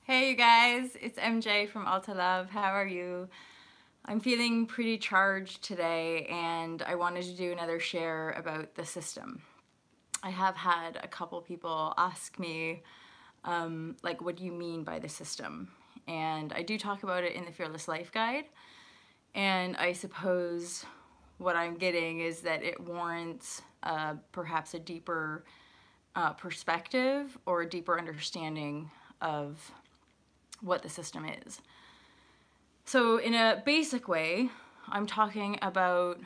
Hey you guys, it's MJ from Alta Love. How are you? I'm feeling pretty charged today and I wanted to do another share about the system. I have had a couple people ask me, like, what do you mean by the system? And I do talk about it in the Fearless Life Guide. And I suppose what I'm getting is that it warrants perhaps a deeper perspective or a deeper understanding of what the system is. So in a basic way, I'm talking about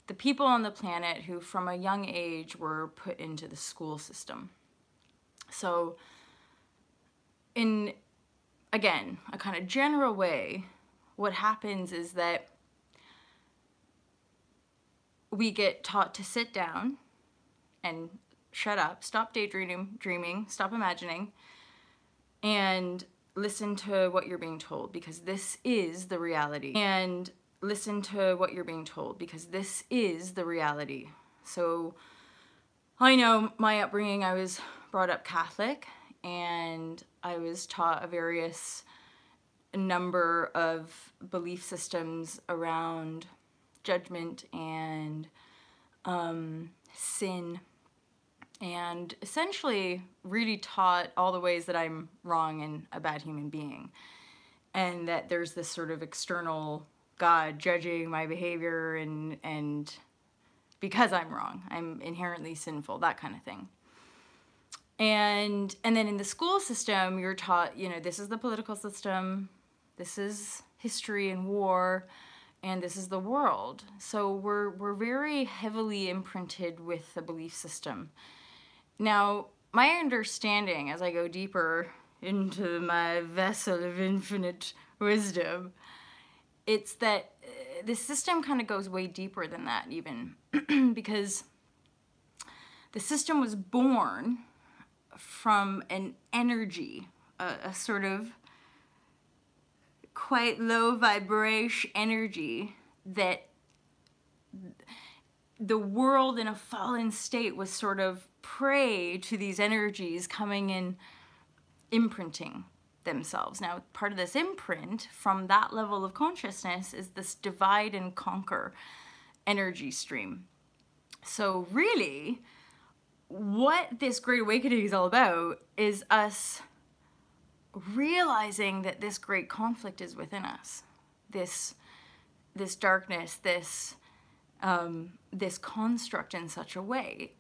the people on the planet who from a young age were put into the school system. So in, again, a kind of general way, what happens is that we get taught to sit down and shut up, stop daydreaming, stop imagining, and listen to what you're being told because this is the reality. And listen to what you're being told because this is the reality. So I know my upbringing, I was brought up Catholic and I was taught a various number of belief systems around judgment and sin, and essentially really taught all the ways that I'm wrong and a bad human being, and that there's this sort of external God judging my behavior and because I'm wrong, I'm inherently sinful, that kind of thing. And then in the school system, you're taught, you know, this is the political system, this is history and war, and this is the world. So we're very heavily imprinted with the belief system. Now, my understanding as I go deeper into my vessel of infinite wisdom, it's that the system kind of goes way deeper than that even, because the system was born from an energy, a sort of quite low vibration energy that the world in a fallen state was sort of prey to these energies coming in, imprinting themselves. Now, part of this imprint from that level of consciousness is this divide and conquer energy stream. So really, what this Great Awakening is all about is us realizing that this great conflict is within us. This darkness, this construct in such a way,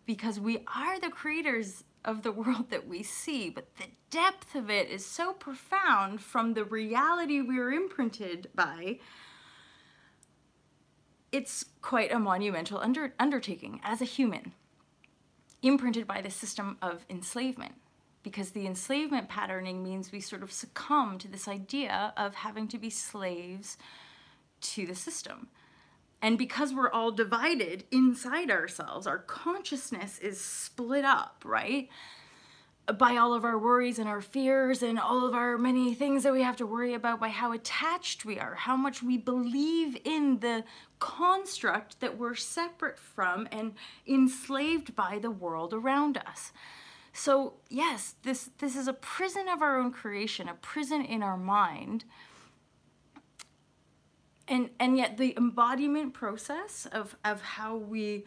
because we are the creators of the world that we see, but the depth of it is so profound from the reality we're imprinted by. It's quite a monumental undertaking as a human, imprinted by the system of enslavement, because the enslavement patterning means we sort of succumb to this idea of having to be slaves to the system. And because we're all divided inside ourselves, our consciousness is split up, right? By all of our worries and our fears and all of our many things that we have to worry about, by how attached we are, how much we believe in the construct that we're separate from and enslaved by the world around us. So yes, this is a prison of our own creation, a prison in our mind. And yet the embodiment process of how we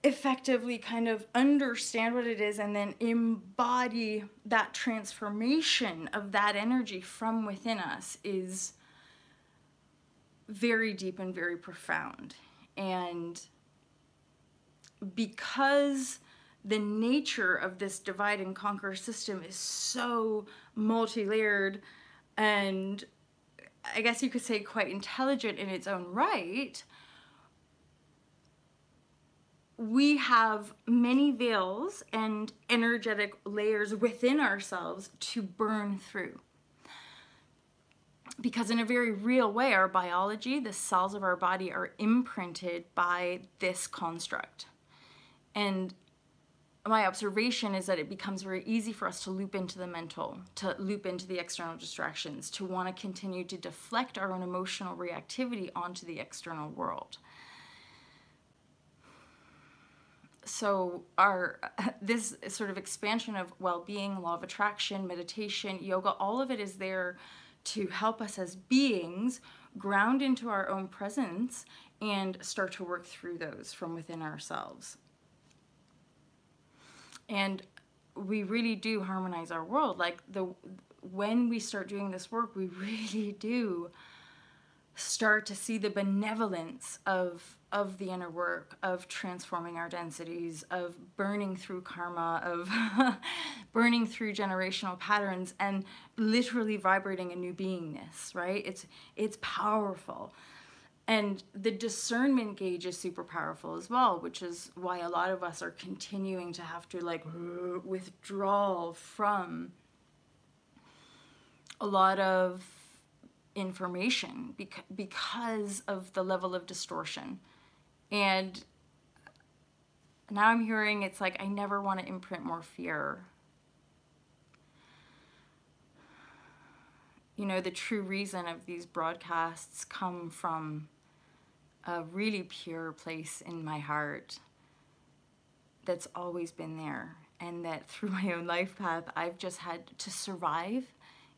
effectively kind of understand what it is and then embody that transformation of that energy from within us is very deep and very profound. And because the nature of this divide and conquer system is so multi-layered and I guess you could say quite intelligent in its own right, we have many veils and energetic layers within ourselves to burn through. Because in a very real way, our biology, the cells of our body are imprinted by this construct. And my observation is that it becomes very easy for us to loop into the mental, to loop into the external distractions, to want to continue to deflect our own emotional reactivity onto the external world. so our this sort of expansion of well-being, law of attraction, meditation, yoga, all of it is there to help us as beings ground into our own presence and start to work through those from within ourselves. And we really do harmonize our world. Like when we start doing this work, we really do start to see the benevolence of the inner work, of transforming our densities, of burning through karma, of burning through generational patterns, and literally vibrating a new beingness, right? It's powerful. And the discernment gauge is super powerful as well, which is why a lot of us are continuing to have to like withdraw from a lot of information because of the level of distortion. And now I'm hearing it's like, I never want to imprint more fear. You know, the true reason of these broadcasts come from a really pure place in my heart that's always been there. And that through my own life path, I've just had to survive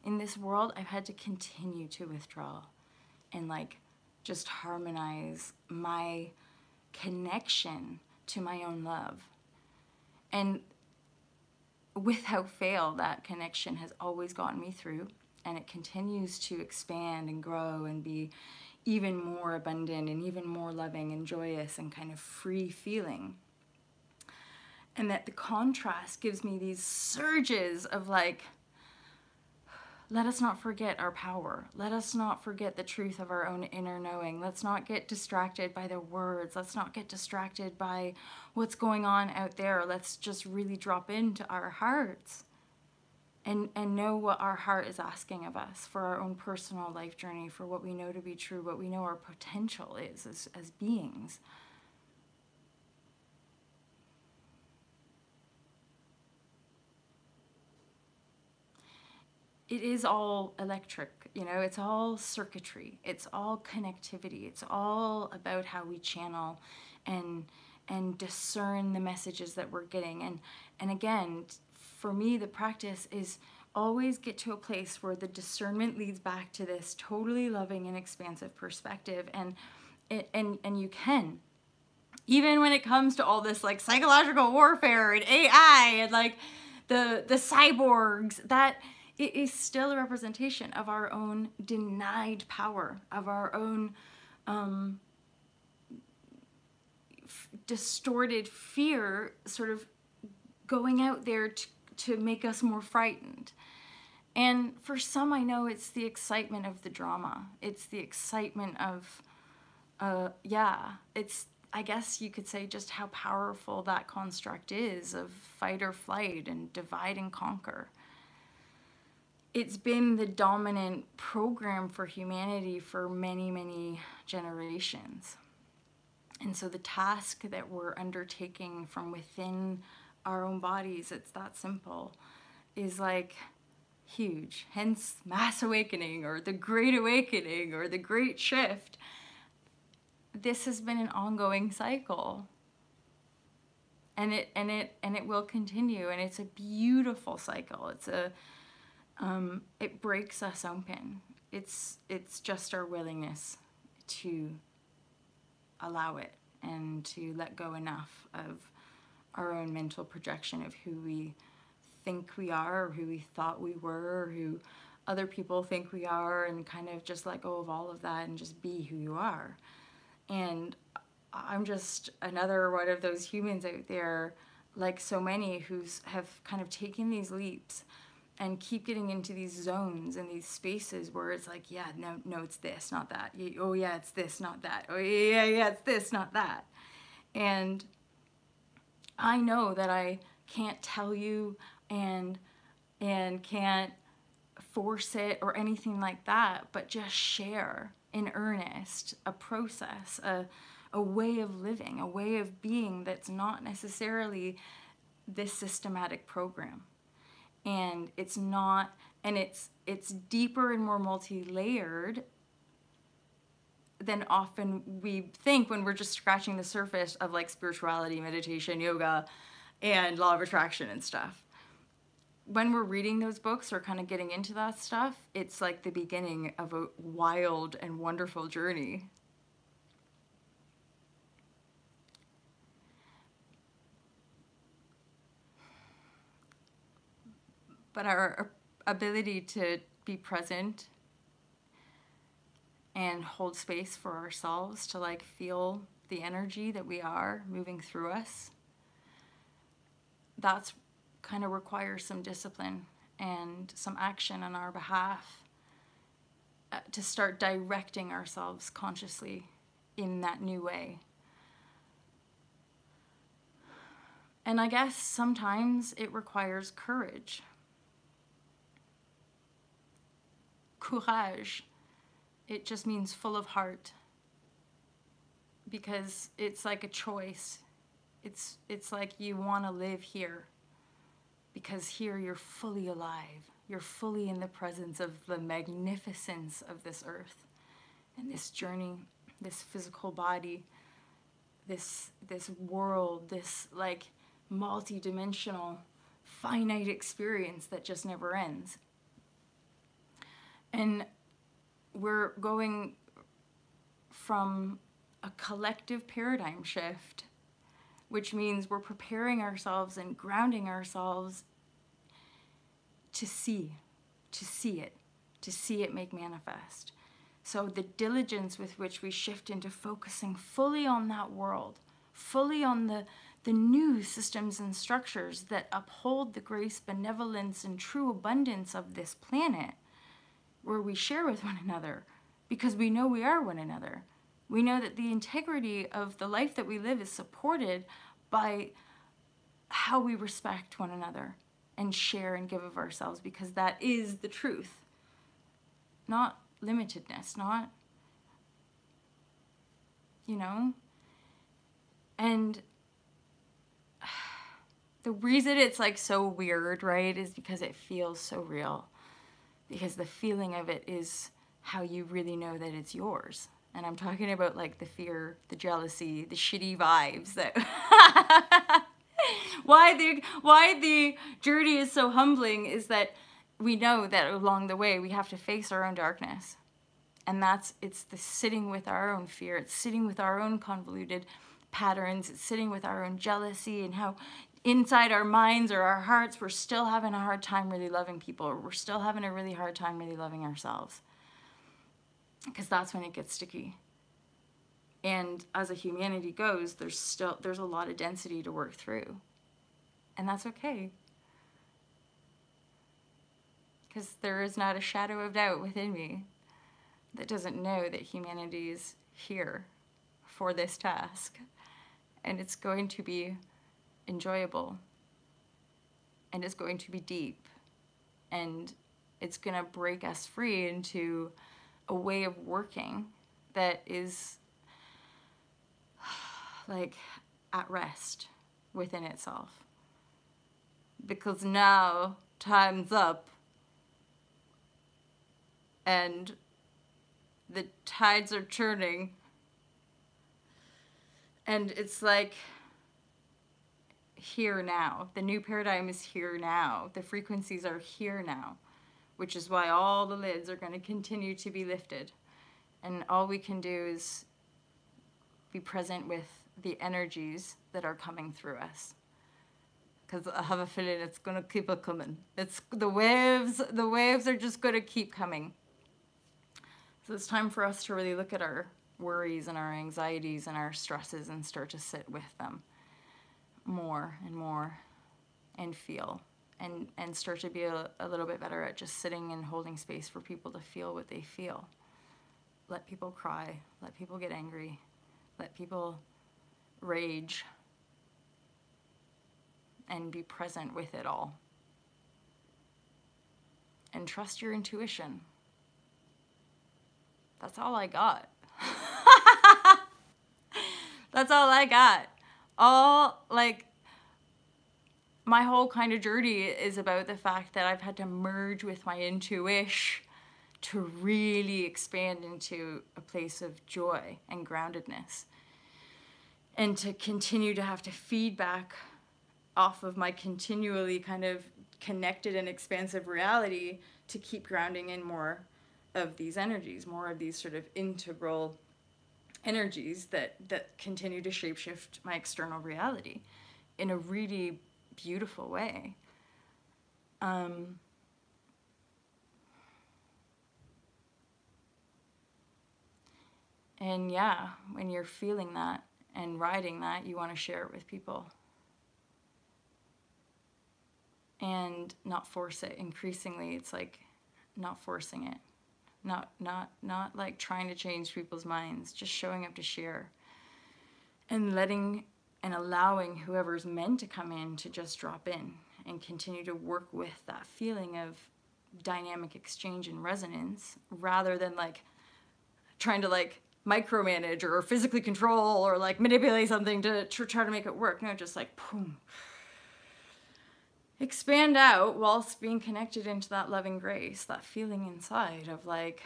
in this world. I've had to continue to withdraw and like just harmonize my connection to my own love. And without fail, that connection has always gotten me through, and it continues to expand and grow and be even more abundant and even more loving and joyous and kind of free feeling. And that the contrast gives me these surges of like, let us not forget our power. Let us not forget the truth of our own inner knowing. Let's not get distracted by the words. Let's not get distracted by what's going on out there. Let's just really drop into our hearts and know what our heart is asking of us for our own personal life journey, for what we know to be true, what we know our potential is as beings. It is all electric, you know, it's all circuitry, it's all connectivity, it's all about how we channel and discern the messages that we're getting. And again, for me, the practice is always get to a place where the discernment leads back to this totally loving and expansive perspective. And you can, even when it comes to all this like psychological warfare and AI and like the cyborgs, that it is still a representation of our own denied power, of our own distorted fear sort of going out there to make us more frightened. And for some, I know it's the excitement of the drama. It's the excitement of, it's, I guess you could say, just how powerful that construct is of fight or flight and divide and conquer. It's been the dominant program for humanity for many, many generations. And so the task that we're undertaking from within our own bodies, it's that simple, is like huge. Hence mass awakening or the great awakening or the great shift. This has been an ongoing cycle. And it will continue, and it's a beautiful cycle. It's a it breaks us open. It's just our willingness to allow it and to let go enough of our own mental projection of who we think we are, or who we thought we were, or who other people think we are, and kind of just let go of all of that and just be who you are. And I'm just another one of those humans out there, like so many, who have kind of taken these leaps and keep getting into these zones and these spaces where it's like, yeah, no, it's this, not that. Oh yeah, it's this, not that. Oh yeah, it's this, not that. And I know that I can't tell you and can't force it or anything like that, but just share in earnest a process, a way of living, a way of being that's not necessarily this systematic program. And it's not, and it's deeper and more multi-layered than often we think when we're just scratching the surface of like spirituality, meditation, yoga, and law of attraction and stuff. When we're reading those books or kind of getting into that stuff, it's like the beginning of a wild and wonderful journey. But our ability to be present and hold space for ourselves to like feel the energy that we are moving through us, that's kind of requires some discipline and some action on our behalf to start directing ourselves consciously in that new way. And I guess sometimes it requires courage. Courage. It just means full of heart, because it's like a choice. It's like you want to live here, because here you're fully alive. You're fully in the presence of the magnificence of this earth and this journey, this physical body, this world, this like multi-dimensional, finite experience that just never ends. And we're going from a collective paradigm shift, which means we're preparing ourselves and grounding ourselves to see it make manifest. So the diligence with which we shift into focusing fully on that world, fully on the new systems and structures that uphold the grace, benevolence, and true abundance of this planet, where we share with one another, because we know we are one another. We know that the integrity of the life that we live is supported by how we respect one another and share and give of ourselves, because that is the truth. Not limitedness, not, And the reason it's like so weird, right, is because it feels so real. Because the feeling of it is how you really know that it's yours. And I'm talking about like the fear, the jealousy, the shitty vibes that why the journey is so humbling is that we know that along the way we have to face our own darkness. And it's the sitting with our own fear, it's sitting with our own convoluted patterns, it's sitting with our own jealousy, and how inside our minds or our hearts we're still having a hard time really loving people, or we're still having a really hard time really loving ourselves. Because that's when it gets sticky. And as a humanity goes, there's a lot of density to work through. And that's okay. Because there is not a shadow of doubt within me that doesn't know that humanity is here for this task. And it's going to be enjoyable. And it's going to be deep. And it's going to break us free into a way of working that is like at rest within itself. Because now time's up and the tides are turning, and it's like here now. The new paradigm is here now. The frequencies are here now, which is why all the lids are going to continue to be lifted. And all we can do is be present with the energies that are coming through us. Because I have a feeling it's going to keep a coming. It's the waves are just going to keep coming. So it's time for us to really look at our worries and our anxieties and our stresses and start to sit with them more and more and feel. And start to be a little bit better at just sitting and holding space for people to feel what they feel. Let people cry. Let people get angry. Let people rage. And be present with it all. And trust your intuition. That's all I got. That's all I got. My whole kind of journey is about the fact that I've had to merge with my intuition to really expand into a place of joy and groundedness, and to continue to have to feed back off of my continually kind of connected and expansive reality to keep grounding in more of these energies, more of these sort of integral energies that continue to shapeshift my external reality in a really beautiful way. And yeah, when you're feeling that and riding that, you want to share it with people. And not force it. Increasingly, it's like not forcing it. Not like trying to change people's minds, just showing up to share. And letting and allowing whoever's meant to come in to just drop in and continue to work with that feeling of dynamic exchange and resonance, rather than like trying to like micromanage or physically control or like manipulate something to try to make it work. No, just like boom. Expand out whilst being connected into that loving grace, that feeling inside of like,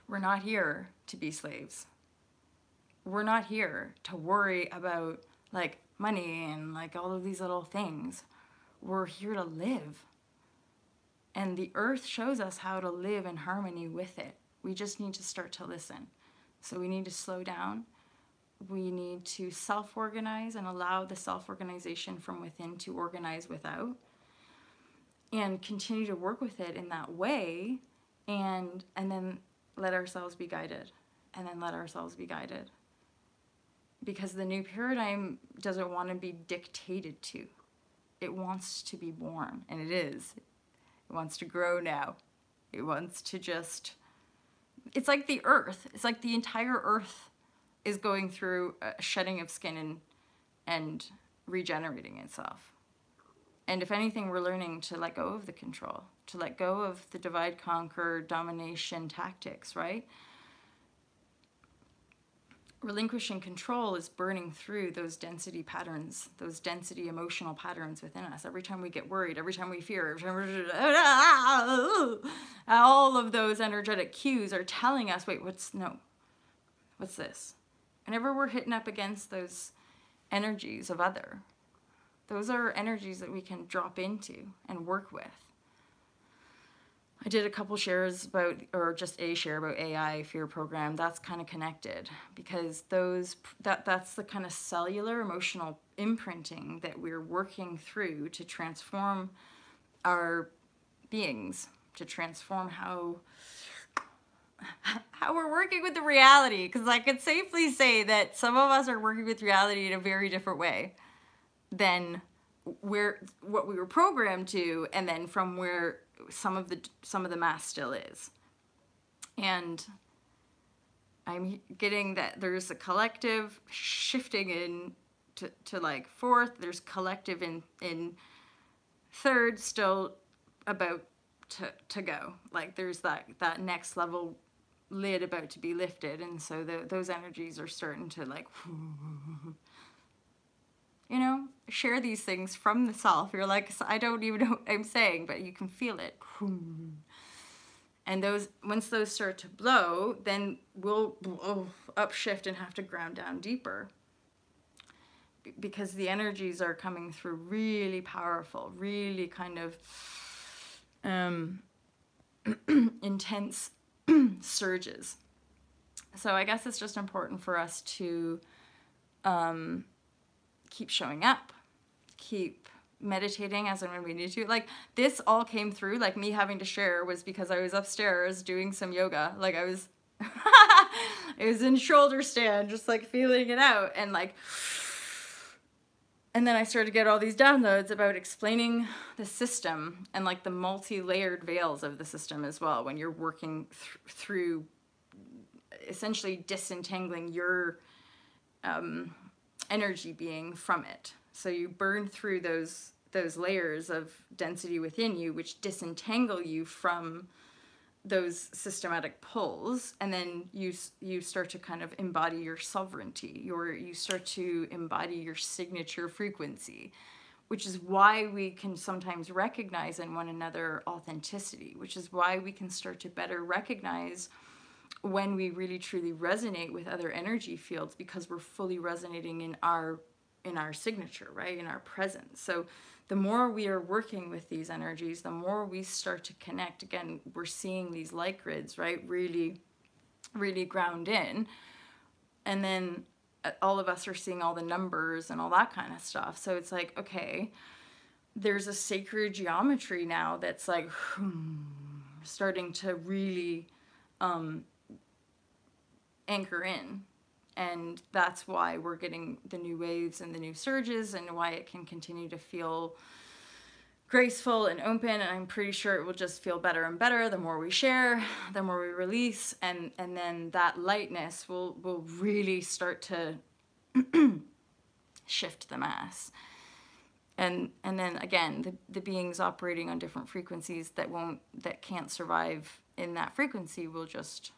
we're not here to be slaves. We're not here to worry about like money and like all of these little things. We're here to live. And the earth shows us how to live in harmony with it. We just need to start to listen. So we need to slow down. We need to self-organize and allow the self-organization from within to organize without, and continue to work with it in that way, and then let ourselves be guided, and then let ourselves be guided. Because the new paradigm doesn't want to be dictated to. It wants to be born, and it is. It wants to grow now. It wants to just... It's like the earth. It's like the entire earth is going through a shedding of skin and regenerating itself. And if anything, we're learning to let go of the control, to let go of the divide, conquer, domination tactics, right? Relinquishing control is burning through those density patterns, those density emotional patterns within us. Every time we get worried, every time we fear, every time all of those energetic cues are telling us, wait, what's this? Whenever we're hitting up against those energies of other, those are energies that we can drop into and work with. I did a couple shares about, or just a share about AI fear program. That's kind of connected, because that's the kind of cellular emotional imprinting that we're working through to transform our beings, to transform how we're working with the reality. Because I could safely say that some of us are working with reality in a very different way than what we were programmed to, and then from where some of the mass still is. And I'm getting that there's a collective shifting in to like fourth, there's collective in third still about to go. Like there's that next level lid about to be lifted, and so those energies are starting to like share these things from the self. You're like, I don't even know what I'm saying, but you can feel it. And once those start to blow, then we'll upshift and have to ground down deeper, because the energies are coming through really powerful, really kind of intense surges. So I guess it's just important for us to keep showing up, keep meditating as and when we need to. Like this all came through, like me having to share was because I was upstairs doing some yoga. Like I was, it was in shoulder stand, just like feeling it out. And then I started to get all these downloads about explaining the system and like the multi-layered veils of the system as well. When you're working through essentially disentangling your, energy being from it. So you burn through those layers of density within you, which disentangle you from those systematic pulls, and then you start to kind of embody your sovereignty, you start to embody your signature frequency, which is why we can sometimes recognize in one another authenticity, which is why we can start to better recognize when we really truly resonate with other energy fields, because we're fully resonating in our signature, right? In our presence. So the more we are working with these energies, the more we start to connect. Again, we're seeing these light grids, right? Really, really ground in. And then all of us are seeing all the numbers and all that kind of stuff. So it's like, okay, there's a sacred geometry now that's like starting to really anchor in. And that's why we're getting the new waves and the new surges, and why it can continue to feel graceful and open. And I'm pretty sure it will just feel better and better the more we share, the more we release, and then that lightness will really start to shift the mass. And then again, the beings operating on different frequencies that can't survive in that frequency will just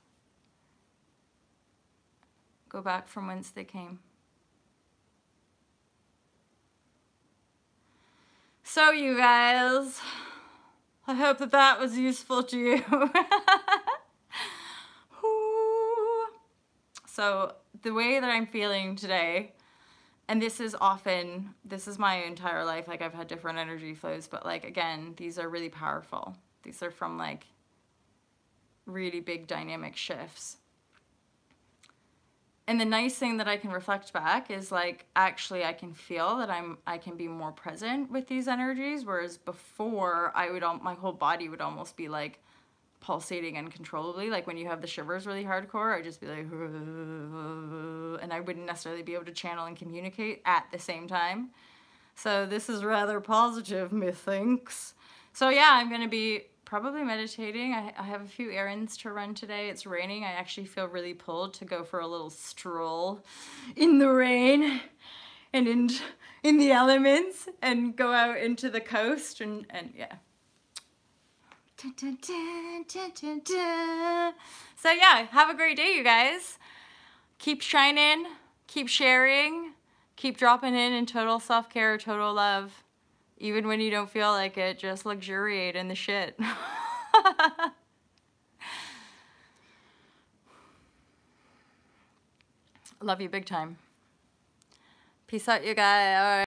go back from whence they came. So you guys, I hope that was useful to you. So the way that I'm feeling today, and this is my entire life, like I've had different energy flows, but like, again, these are really powerful. These are from like really big dynamic shifts. And the nice thing that I can reflect back is like, actually I can feel that I can be more present with these energies, whereas before my whole body would almost be like pulsating uncontrollably. Like when you have the shivers really hardcore, I'd just be like, and I wouldn't necessarily be able to channel and communicate at the same time. So this is rather positive, methinks. So yeah, I'm gonna be probably meditating. I have a few errands to run today. It's raining. I actually feel really pulled to go for a little stroll in the rain and in the elements, and go out into the coast and yeah. So yeah, have a great day, you guys. Keep shining, keep sharing, keep dropping in total self-care, total love. Even when you don't feel like it, just luxuriate in the shit. Love you big time. Peace out, you guys. All right.